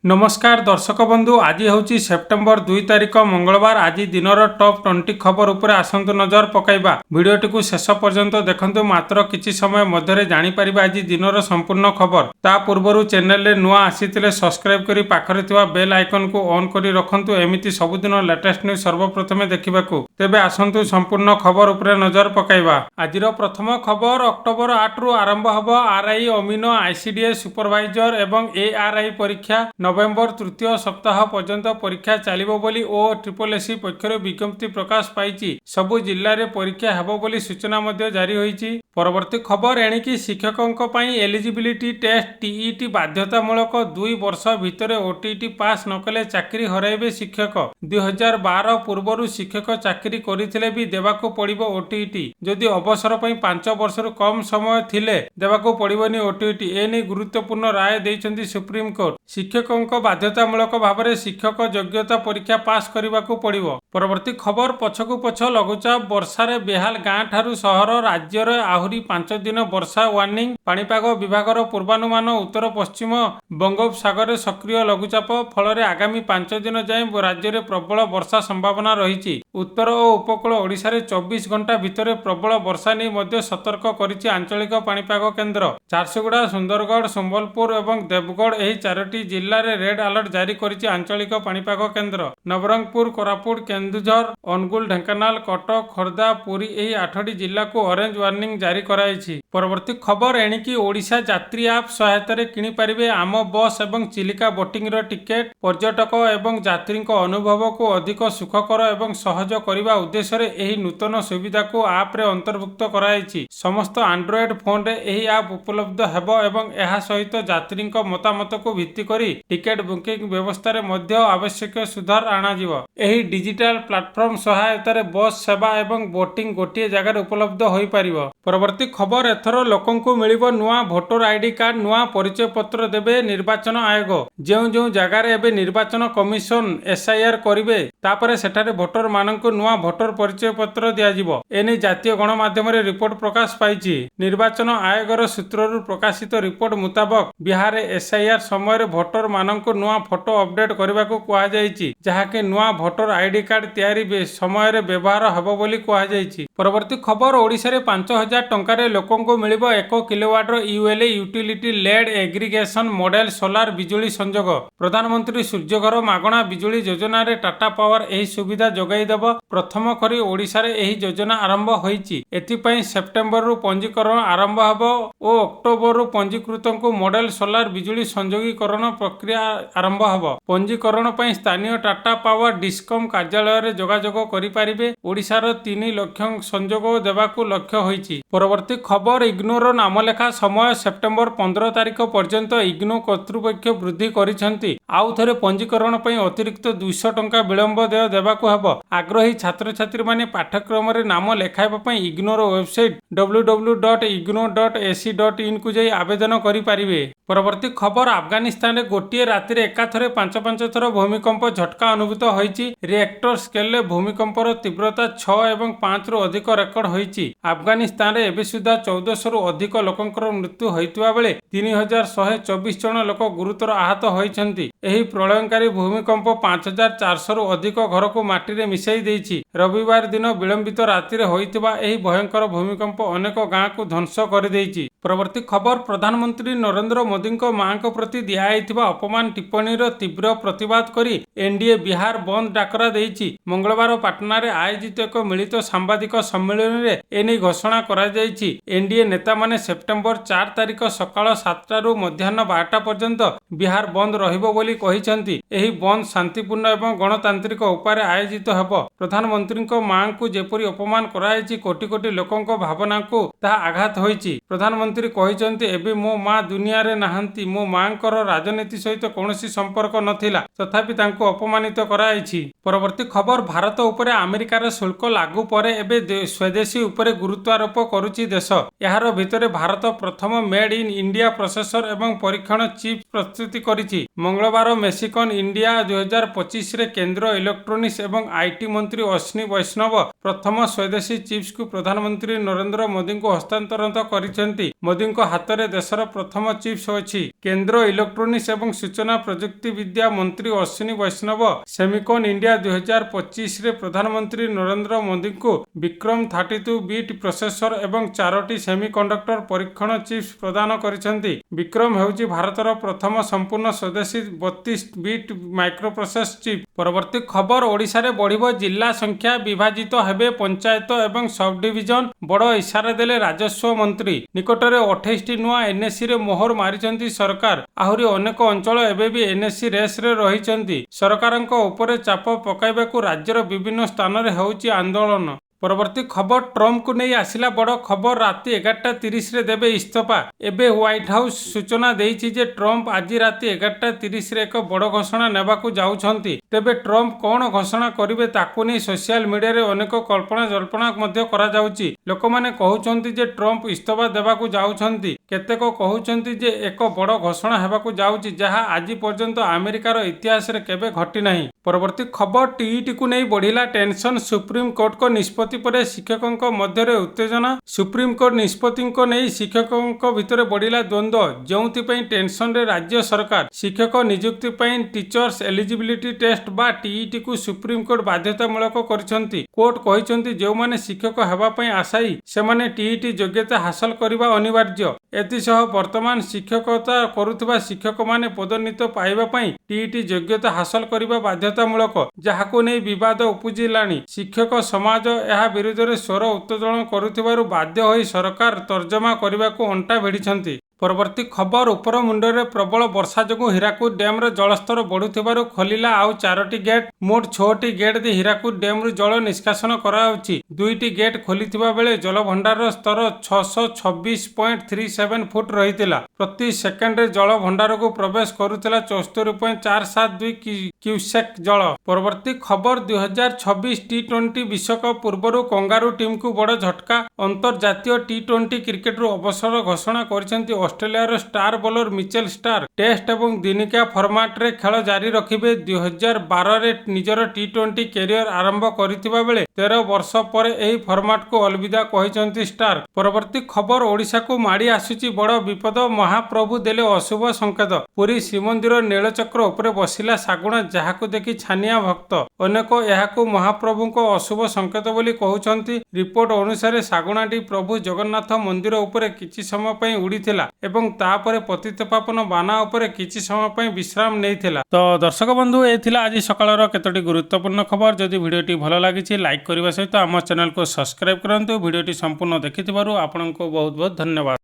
नमस्कार दर्शक बंधु आज हूँ सेप्टेम्बर 2 तारिख मंगलवार। आज दिनर टॉप 20 खबर उपर आसंतु नजर पकाइबा। वीडियोटी को शेष पर्यंत देखंतु, मात्र किछि समय मध्यरे जानि परिबा आज दिनर संपूर्ण खबर। ता पूर्वरु चैनल रे नुआ आसीतिले सब्सक्राइब करी पाखरे थिबा बेल आइकन को ऑन करी रखंतु, एमिति सबुदिन लेटेस्ट न्यूज सर्वप्रथमे देखिबाकू। तेबे आसंतु संपूर्ण खबर उपरे नजर पकाइबा। आजिर प्रथम खबर अक्टोबर 8 रु आरंभ हबो आरआई अमीनो आईसीडीएस सुपरवाइजर एवं एआरआई परीक्षा। नवेम्बर तृतीय सप्ताह पर्यंत परीक्षा चलिबो बोली ओ ट्रिपल पक्षर विज्ञप्ति प्रकाश पाइछि। सबु जिल्ला रे परीक्षा हेबो बोली सूचना मध्य जारी होइछि। परवर्ती खबर एणिकी शिक्षकों पई एलिजिबिलिटी टेस्ट टीईटी बाध्यतामूलक 2 वर्ष भितर ओटीटी पास नकले चाकरी हराइबे शिक्षक। 2012 पूर्वरु शिक्षक चाकरी करिथिले भी देबाको पड़िबो ओटीटी। जदि अवसर पई 5 वर्षरु कम समय थिले देबाको पड़िबोनी ओटीटी। एने गुरुत्वपूर्ण राय दैछन्ती सुप्रीम कोर्ट। शिक्षकों बाध्यतामूलक भाव में शिक्षक योग्यता परीक्षा पास करने पड़िबो। परवर्ती खबर पछकु पछ लघुचाप वर्षारे बेहाल गाँ ठारू सहर राज्यर आहुरी 5 दिन वर्षा वार्निंग। पाणीपाग विभागर पूर्वानुमान उत्तर पश्चिम बंगोपसागर सक्रिय लघुचाप फल आगामी 5 दिन जाए राज्य में प्रबल वर्षा संभावना रही। उत्तर और उपकूल ओडिशा रे 24 घंटा भितर प्रबल वर्षा नहीं मध्य सतर्क करिछि आंचलिक पाणीपाग केन्द्र। झारसुगुड़ा सुंदरगढ़ संबलपुर और देवगढ़ एही 4टी जिल्ला रे रेड अलर्ट जारी करिछि आंचलिक पाणीपाग केन्द्र। नवरंगपुर कोरापुट केन्दुझर अनुगुल ढेंकानाल कटक खोर्धा पुरी एही 8टी जिल्ला को ऑरेंज वार्निंग जारी कराइछि। परवर्ती खबर एणिकी ओडिशा यात्री आप सहायता रे किनि पारिबे आम बस एवं चिलिका बोटिंग रो टिकेट। पर्यटक एवं यात्री अनुभव को अधिक सुखकर एवं सहज करने उद्देश्य रे एही नूतन सुविधा को आप रे अंतर्भुक्त कराइछि। समस्त एंड्रॉयड फोन रे एही आप उपलब्ध हेबो एवं एहा सहित यात्री मतामत को भित्ति करी टिकेट बुकिंग व्यवस्था रे मध्य आवश्यक सुधार आणाजिवो। एही डिजिटल प्लेटफॉर्म सहायता रे बस सेवा एवं बोटिंग गोटे जगह उपलब्ध होई परिबो। परवर्ती खबर एथर लोकंकु मिलिबो नुआ भोटर आईडी कार्ड, नुआ परिचय पत्र देबे निर्वाचन आयोग। जेउ जेउ जगह रे एबे निर्वाचन कमिशन एसआईआर करिवे तापरे सेठारे भोटर माननकु नुआ भोटर परिचय पत्र दियाजिवो। एने जातीय गणमाध्यम रे रिपोर्ट प्रकाश पाइछि। निर्वाचन आयोगर सूत्ररु प्रकाशित रिपोर्ट मुताबक बिहार एसआईआर समय भोटर माननकु नुआ फोटो अपडेट करने को कहा जायछि, जहाके नुआ भोटर आईडी कार्ड तैयारी समय रे व्यवहार हेबो बोली कहा जायछि। परवर्ती खबर ओडिशा रे 5000 टंका रे लोकंकु मिलिबो 1 किलोवाट रो ULA utility led aggregation model solar बिजुली संजोग। प्रधानमंत्री सूर्यघर मागणा बिजुली योजना रे टाटा पावर एही सुविधा जोगाई देबो। प्रथम करी ओडिशा रे एही योजना आरंभ होईछि। एथिपई सेप्टेम्बर रु पंजीकरण आरंभ हबो ओ अक्टोबर रु पंजीकृतंकु मॉडल सोलार बिजुली संयोगीकरण प्रक्रिया आरंभ हबो। पंजीकरण पई स्थानीय टाटा पावर डिस्कम कार्यालय रे जोगाजोग करि पारिबे। ओडिशार 3 लाख संजोग देबाकू लक्ष्य होईछि। परवर्ती खबर इग्नोर नामलेखा समय सेप्टेम्बर 15 तारिख पर्यंत इग्नो कर्तृपक्ष वृद्धि करिसेंति। आउ थरे पंजीकरण पई अतिरिक्त 200 टंका विलंब देय देबाकू हबो। आग्रही छात्र छात्री माने पाठ्यक्रम रे नाम लेखाइबा पई इग्नोर वेबसाइट www.igno.ac.in को जाई आवेदन करि पारिबे। परवर्ती खबर अफगानिस्तान रे गोटिए राति रे एकाथरे 5-5 थर भूमिकंप झटका अनुभूत होईछि। रिएक्टर स्केल रे भूमिकंपर तीव्रता 6 एवं 5 रु अधिक रेकर्ड होईछि। अफगानिस्तान रे एबे सुधा 1400 रु अधिक लोकंकर मृत्यु होइतबा बेले 3124 जन लोक गुरुतर आहत होइछन्ति। एही प्रलयंकारी भूमिकंप 5400 रु अधिक घर को माटी रे मिसाई देइछि। रविवार दिन विलंबित राति रे होइतबा एही भयंकर भूमिकंप अनेक गाँ को ध्वंस कर देइछि। परवर्ती खबर प्रधानमंत्री नरेंद्र मोदी मां को प्रति दियाइथिबा अपमान टिप्पणी रो तीव्र प्रतिवाद करी एनडीए बिहार बंद डाकरा देइछि। मंगलवार पाटना रे आयोजित एक मिलित सांबादिक सम्मेलन रे एनी घोषणा करा जायछि। एनडीए नेता माने सेप्टेम्बर 4 तारिख सकाळ 7 रु मध्याह्न 12टा पर्यंत बिहार बंद रहिबो बोली कहिसंती। एही बंद शांतिपूर्ण एवं गणतांत्रिक उपाय आयोजित हेबो। प्रधानमंत्री मां को जेपरि अपमान कराइछि कोटी कोटी लोकंक भावना को ताहा आघात होइछि। प्रधानमंत्री कहिसंती एबे मो मां दुनिया रे नाहंती। मो मांकर राजनीति सहित कौनसी संपर्क नथिला, तथापि तांको अपमानित कराइछि। परवर्ती खबर भारत उपरे अमेरिकार शुल्क लागू परे एबे स्वदेशी उपरे गुरुत्वारोप करुछि देश। यार भितरे भारत प्रथम मेड इन इंडिया प्रोसेसर एवं परीक्षण चिप प्रस्तुति करिछि। मंगलवार ମଙ୍ଗଳବାର ମେସିକନ୍ ଇଣ୍ଡିଆ 2025ରେ କେନ୍ଦ୍ର ଇଲେକ୍ଟ୍ରୋନିକ୍ସ ଏବଂ ଆଇଟି ମନ୍ତ୍ରୀ ଅଶ୍ୱିନୀ ବୈଷ୍ଣବ ପ୍ରଥମ ସ୍ୱଦେଶୀ ଚିପ୍ସକୁ ପ୍ରଧାନମନ୍ତ୍ରୀ ନରେନ୍ଦ୍ର ମୋଦିଙ୍କୁ ହସ୍ତାନ୍ତର କରିଛନ୍ତି। ମୋଦିଙ୍କ ହାତରେ ଦେଶର ପ୍ରଥମ ଚିପ୍ସ ଅଛି। କେନ୍ଦ୍ର ଇଲେକ୍ଟ୍ରୋନିକ୍ସ ଏବଂ ସୂଚନା ପ୍ରଯୁକ୍ତି ବିଦ୍ୟା ମନ୍ତ୍ରୀ ଅଶ୍ୱିନୀ ବୈଷ୍ଣବ ସେମିକନ୍ ଇଣ୍ଡିଆ 2025ରେ ପ୍ରଧାନମନ୍ତ୍ରୀ ନରେନ୍ଦ୍ର ମୋଦିଙ୍କୁ ବିକ୍ରମ 32 ବିଟ୍ ପ୍ରୋସେସର ଏବଂ 4ଟି ସେମିକଣ୍ଡକ୍ଟର ପରୀକ୍ଷଣ ଚିପ୍ସ ପ୍ରଦାନ କରିଛନ୍ତି। ବିକ୍ରମ ହେଉଛି ଭାରତର ପ୍ରଥମ ସମ୍ପୂର୍ଣ୍ଣ ସ୍ୱଦେଶୀ 32 ବିଟ୍ ମାଇକ୍ରୋପ୍ରୋସେସର ଚିପ୍। ପରବର୍ତ୍ତୀ ଖବର, ଓଡ଼ିଶାରେ ବଢ଼ିବ ଜିଲ୍ଲା ସଂଖ୍ୟା, ବିଭାଜିତ ହେବେ ପଞ୍ଚାୟତ ଏବଂ ସବ୍ ଡିଭିଜନ, ବଡ଼ ଇସାରା ଦେଲେ ରାଜସ୍ୱ ମନ୍ତ୍ରୀ। ନିକଟରେ 28ଟି ନୂଆ ଏନ୍ଏସିରେ ମୋହର ମାରିଛନ୍ତି ସରକାର। ଆହୁରି ଅନେକ ଅଞ୍ଚଳ ଏବେ ବି ଏନ୍ଏସି ରେସ୍ରେ ରହିଛନ୍ତି। ସରକାରଙ୍କ ଉପରେ ଚାପ ପକାଇବାକୁ ରାଜ୍ୟର ବିଭିନ୍ନ ସ୍ଥାନରେ ହେଉଛି ଆନ୍ଦୋଳନ। ପରବର୍ତ୍ତୀ ଖବର, ଟ୍ରମ୍ପଙ୍କୁ ନେଇ ଆସିଲା ବଡ଼ ଖବର। ରାତି 11:30ରେ ଦେବେ ଇସ୍ତଫା। ଏବେ ହ୍ୱାଇଟ୍ ହାଉସ୍ ସୂଚନା ଦେଇଛି ଯେ ଟ୍ରମ୍ପ ଆଜି ରାତି 11:30ରେ ଏକ ବଡ଼ ଘୋଷଣା ନେବାକୁ ଯାଉଛନ୍ତି। ତେବେ ଟ୍ରମ୍ପ କ'ଣ ଘୋଷଣା କରିବେ ତାକୁ ନେଇ ସୋସିଆଲ ମିଡିଆରେ ଅନେକ କଳ୍ପନା ଜଳ୍ପନା ମଧ୍ୟ କରାଯାଉଛି। ଲୋକମାନେ କହୁଛନ୍ତି ଯେ ଟ୍ରମ୍ପ ଇସ୍ତଫା ଦେବାକୁ ଯାଉଛନ୍ତି। କେତେକ କହୁଛନ୍ତି ଯେ ଏକ ବଡ଼ ଘୋଷଣା ହେବାକୁ ଯାଉଛି ଯାହା ଆଜି ପର୍ଯ୍ୟନ୍ତ ଆମେରିକାର ଇତିହାସରେ କେବେ ଘଟିନାହିଁ। ପରବର୍ତ୍ତୀ ଖବର, ଟିଇଟିକୁ ନେଇ ବଢ଼ିଲା ଟେନସନ୍। ସୁପ୍ରିମକୋର୍ଟଙ୍କ ନିଷ୍ପତ୍ତି ପରେ ଶିକ୍ଷକଙ୍କ ମଧ୍ୟରେ ଉତ୍ତେଜନା। ସୁପ୍ରିମକୋର୍ଟ ନିଷ୍ପତ୍ତିଙ୍କ ନେଇ ଶିକ୍ଷକଙ୍କ ଭିତରେ ବଢ଼ିଲା ଦ୍ୱନ୍ଦ୍ୱ, ଯେଉଁଥିପାଇଁ ଟେନସନରେ ରାଜ୍ୟ ସରକାର। ଶିକ୍ଷକ ନିଯୁକ୍ତି ପାଇଁ ଟିଚର୍ସ ଏଲିଜିବିଲିଟି ଟେଷ୍ଟ ବା ଟିଇଟିକୁ ସୁପ୍ରିମକୋର୍ଟ ବାଧ୍ୟତାମୂଳକ କରିଛନ୍ତି। କୋର୍ଟ କହିଛନ୍ତି ଯେଉଁମାନେ ଶିକ୍ଷକ ହେବା ପାଇଁ ଆଶାୟୀ ସେମାନେ ଟିଇଟି ଯୋଗ୍ୟତା ହାସଲ କରିବା ଅନିବାର୍ଯ୍ୟ। ଏଥିସହ ବର୍ତ୍ତମାନ ଶିକ୍ଷକତା କରୁଥିବା ଶିକ୍ଷକମାନେ ପଦୋନ୍ନତ ପାଇବା ପାଇଁ ଟିଇଟି ଯୋଗ୍ୟତା ହାସଲ କରିବା ବାଧ୍ୟତାମୂଳକ, ଯାହାକୁ ନେଇ ବିବାଦ ଉପୁଜିଲାଣି। ଶିକ୍ଷକ ସମାଜ ଏହା ବିରୋଧରେ ସ୍ୱର ଉତ୍ତୋଳନ କରୁଥିବାରୁ ବାଧ୍ୟ ହୋଇ ସରକାର ତର୍ଜମା କରିବାକୁ ଅଣ୍ଟା ଭିଡ଼ିଛନ୍ତି। ପରବର୍ତ୍ତୀ ଖବର, ଉପର ମୁଣ୍ଡରେ ପ୍ରବଳ ବର୍ଷା ଯୋଗୁଁ ହୀରାକୁଦ ଡ୍ୟାମର ଜଳସ୍ତର ବଢୁଥିବାରୁ ଖୋଲିଲା ଆଉ 4ଟି ଗେଟ୍। ମୋଟ 6ଟି ଗେଟ୍ ଦେଇ ହୀରାକୁଦ ଡ୍ୟାମରୁ ଜଳ ନିଷ୍କାସନ କରାଯାଉଛି। 2ଟି ଗେଟ୍ ଖୋଲିଥିବା ବେଳେ ଜଳଭଣ୍ଡାରର ସ୍ତର 626.37 ଫୁଟ ରହିଥିଲା। ପ୍ରତି ସେକେଣ୍ଡରେ ଜଳ ଭଣ୍ଡାରକୁ ପ୍ରବେଶ କରୁଥିଲା 74.472 କ୍ୟୁସେକ୍ ଜଳ। ପରବର୍ତ୍ତୀ ଖବର, 2026 ଟି20 ବିଶ୍ୱକପ୍ ପୂର୍ବରୁ କଙ୍ଗାରୁ ଟିମ୍କୁ ବଡ଼ ଝଟକା। ଅନ୍ତର୍ଜାତୀୟ ଟି20 କ୍ରିକେଟରୁ ଅବସର ଘୋଷଣା କରିଛନ୍ତି ଅଷ୍ଟ୍ରେଲିଆର star bowler Mitchell Starc. Test ଏବଂ ଦିନିକିଆ ଫର୍ମାଟରେ ଖେଳ ଜାରି ରଖିବେ। 2012ରେ ନିଜର ଟି20 କ୍ୟାରିୟର ଆରମ୍ଭ କରିଥିବା ବେଳେ 13 ବର୍ଷ ପରେ ଏହି ଫର୍ମାଟକୁ ଅଲବିଦା କହିଛନ୍ତି ଷ୍ଟାର୍କ। ପରବର୍ତ୍ତୀ ଖବର, ଓଡ଼ିଶାକୁ ମାଡ଼ି ଆସୁଛି ବଡ଼ ବିପଦ। ମହାପ୍ରଭୁ ଦେଲେ ଅଶୁଭ ସଂକେତ। ପୁରୀ ଶ୍ରୀମନ୍ଦିର ନୀଳଚକ୍ର ଉପରେ ବସିଲା ଶାଗୁଣା, ଯାହାକୁ ଦେଖି ଛାନିଆ ଭକ୍ତ। ଅନେକ ଏହାକୁ ମହାପ୍ରଭୁଙ୍କ ଅଶୁଭ ସଂକେତ ବୋଲି କହୁଛନ୍ତି। ରିପୋର୍ଟ ଅନୁସାରେ ଶାଗୁଣାଟି ପ୍ରଭୁ ଜଗନ୍ନାଥ ମନ୍ଦିର ଉପରେ କିଛି ସମୟ ପାଇଁ ଉଡ଼ିଥିଲା ଏବଂ ତାପରେ ପତିତପାବନ ବାନା ଉପରେ କିଛି ସମୟ ପାଇଁ ବିଶ୍ରାମ ନେଇଥିଲା। ତ ଦର୍ଶକ ବନ୍ଧୁ, ଏ ଥିଲା ଆଜି ସକାଳର କେତୋଟି ଗୁରୁତ୍ୱପୂର୍ଣ୍ଣ ଖବର। ଯଦି ଭିଡ଼ିଓଟି ଭଲ ଲାଗିଛି ଲାଇକ୍ କରିବା ସହିତ ଆମ ଚ୍ୟାନେଲକୁ ସବସ୍କ୍ରାଇବ୍ କରନ୍ତୁ। ଭିଡ଼ିଓଟି ସମ୍ପୂର୍ଣ୍ଣ ଦେଖିଥିବାରୁ ଆପଣଙ୍କୁ ବହୁତ ବହୁତ ଧନ୍ୟବାଦ।